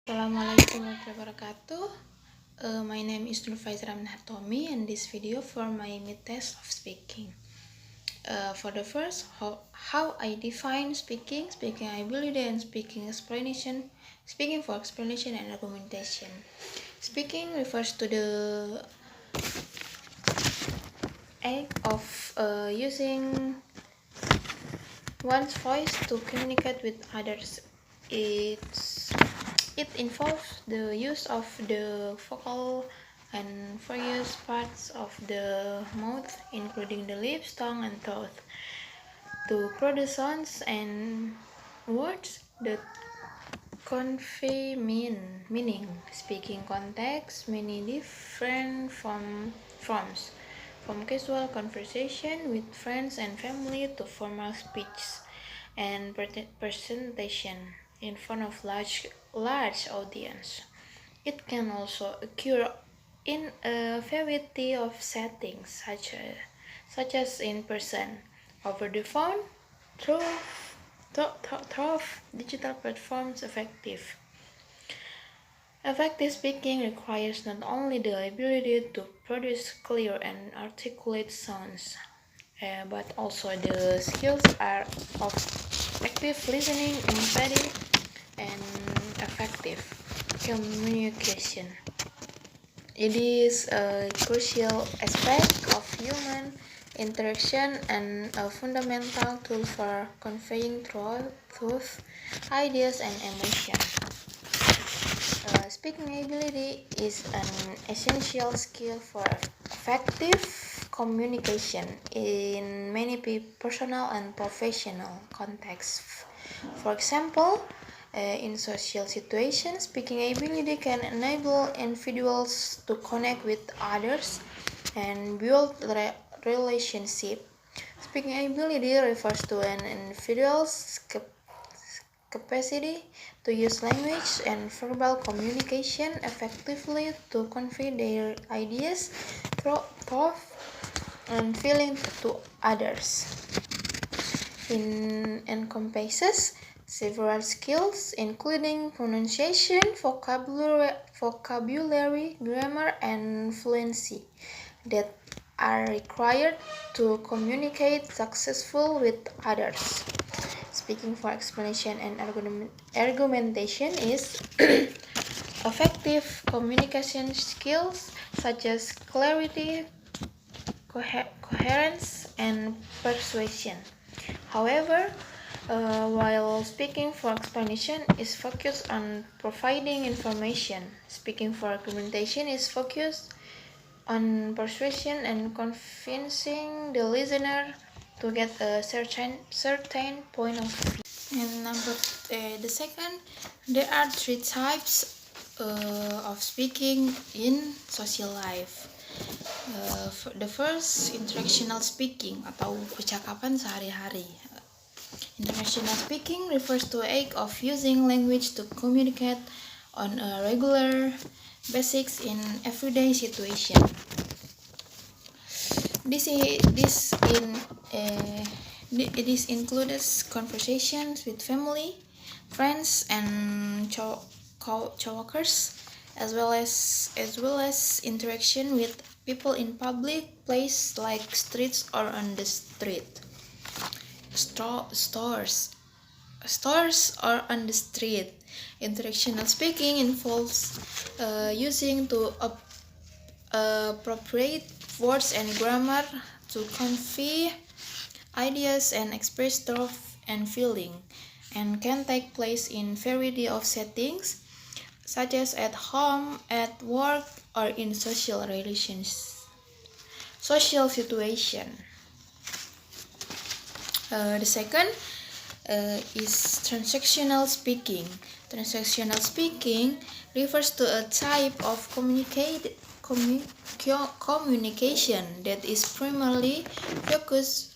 Assalamualaikum warahmatullahi wabarakatuh. My name is NUR FAYZAH RAMDANI HARTOMI, and this video for my mid test of speaking. For the first, how I define speaking ability, and speaking explanation, speaking for explanation and argumentation. Speaking refers to the act of using one's voice to communicate with others. It involves the use of the vocal and various parts of the mouth, including the lips, tongue, and throat, to produce sounds and words that convey meaning. Speaking context many different forms, from casual conversation with friends and family to formal speech and presentation in front of large audience. It can also occur in a variety of settings, such as in person, over the phone, through digital platforms. Effective speaking requires not only the ability to produce clear and articulate sounds, but also the skills of active listening, empathy, and effective communication. It is a crucial aspect of human interaction and a fundamental tool for conveying truth, ideas, and emotions. Speaking ability is an essential skill for effective communication in many personal and professional contexts. For example, in social situations, speaking ability can enable individuals to connect with others and build relationship. Speaking ability refers to an individual's capacity to use language and verbal communication effectively to convey their ideas, thoughts, and feelings to others. It encompasses several skills, including pronunciation, vocabulary, grammar, and fluency, that are required to communicate successfully with others. Speaking for explanation and argumentation is effective communication skills such as clarity, coherence, and persuasion. However, while speaking for explanation is focused on providing information, speaking for argumentation is focused on persuasion and convincing the listener to get a certain point of view. And the second, there are three types of speaking in social life. The first, interactional speaking atau percakapan sehari-hari. Interactional speaking refers to the act of using language to communicate on a regular basis in everyday situation. This includes conversations with family, friends, and coworkers, as well as interaction with people in public places like streets or on the street. Stores or on the street. Interactional speaking involves using to appropriate words and grammar to convey ideas and express thoughts and feeling, and can take place in variety of settings, such as at home, at work, or in social situation. The second is transactional speaking. Transactional speaking refers to a type of communication that is primarily focused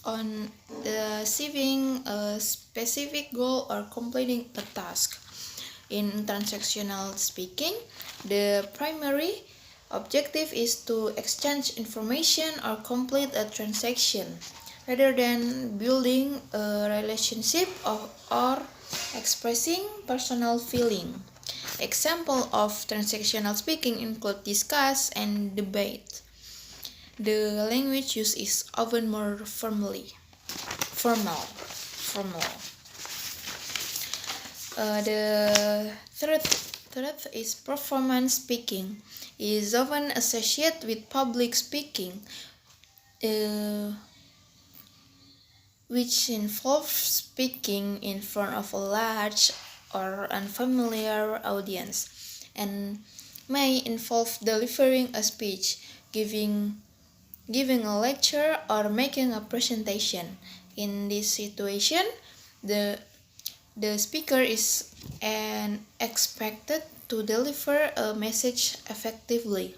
on achieving a specific goal or completing a task. In transactional speaking, the primary objective is to exchange information or complete a transaction, rather than building a relationship or Expressing personal feeling. Example of transactional speaking include discuss and debate. The language used is often more formal. The third is performance speaking. It is often associated with public speaking, which involves speaking in front of a large or unfamiliar audience, and may involve delivering a speech, giving a lecture, or making a presentation. In this situation, the speaker is expected to deliver a message effectively,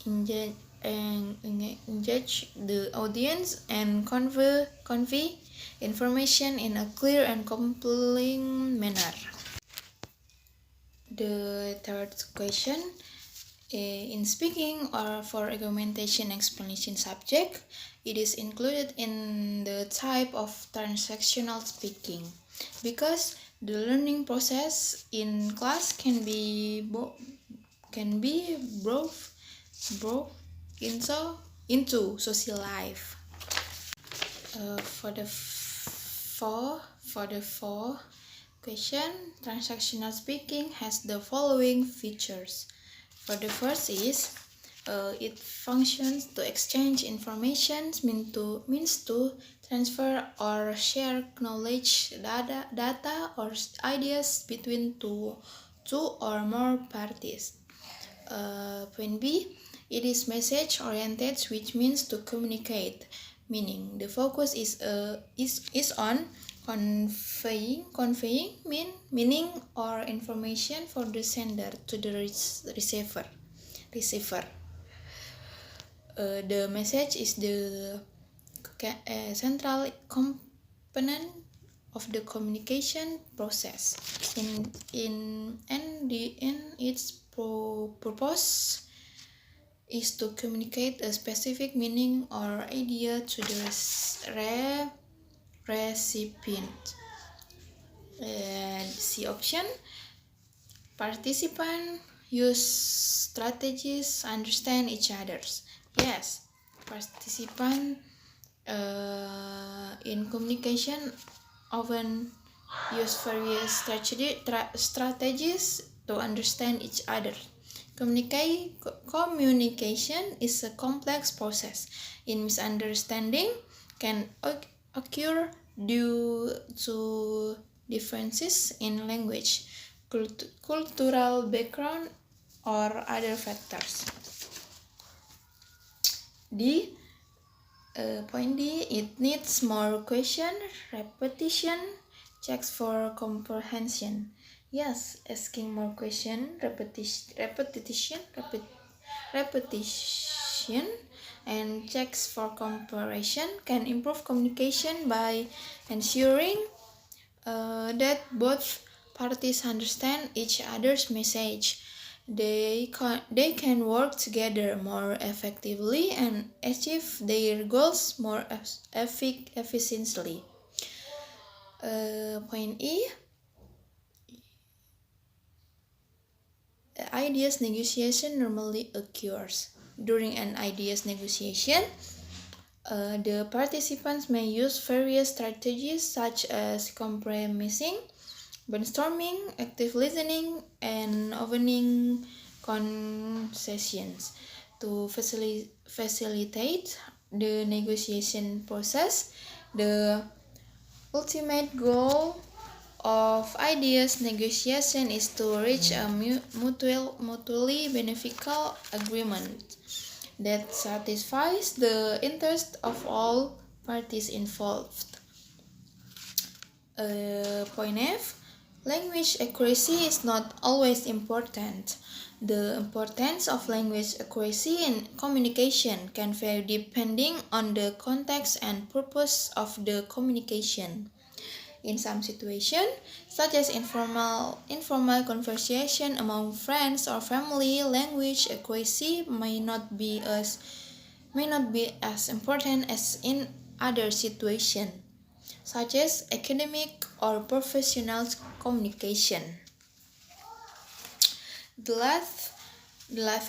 engage the audience, and convey information in a clear and compelling manner. The third question, in speaking or for argumentation explanation subject, it is included in the type of transactional speaking because the learning process in class can be brought into social life. For the fourth question, transactional speaking has the following features. For the first is it functions to exchange information, means to transfer or share knowledge, data or ideas between two or more parties. Point B, it is message oriented, which means to communicate, meaning the focus is on conveying meaning or information for the sender to the receiver. The message is the central component of the communication process. In its purpose is to communicate a specific meaning or idea to the recipient. C option. Participants use strategies understand each other's. Yes, participants in communication often use various strategies to understand each other. Communication is a complex process. Misunderstanding can occur due to differences in language, cultural background, or other factors. Point D, it needs more question, repetition, checks for comprehension. Yes, asking more question, repetition, and checks for comparison can improve communication by ensuring that both parties understand each other's message. They can work together more effectively and achieve their goals more efficiently. Point E, ideas negotiation normally occurs. During an ideas negotiation, the participants may use various strategies such as compromising, brainstorming, active listening, and opening concessions to facilitate the negotiation process. The ultimate goal of ideas negotiation is to reach a mutually beneficial agreement that satisfies the interest of all parties involved. Point F, language accuracy is not always important. The importance of language accuracy in communication can vary depending on the context and purpose of the communication. In some situations, such as informal conversation among friends or family, language accuracy may not be as important as in other situations. such as academic or professional communication. The last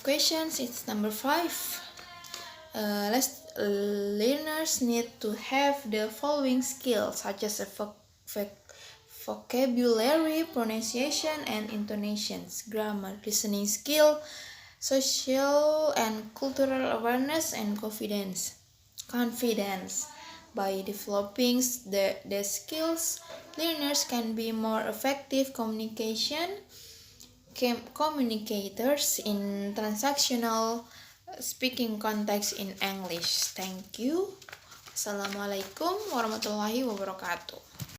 question is number 5. Learners need to have the following skills, such as vocabulary, pronunciation and intonations, grammar, listening skill, social and cultural awareness, and confidence. By developing the skills, learners can be more effective communicators in transactional speaking context in English. Thank you. Assalamualaikum warahmatullahi wabarakatuh.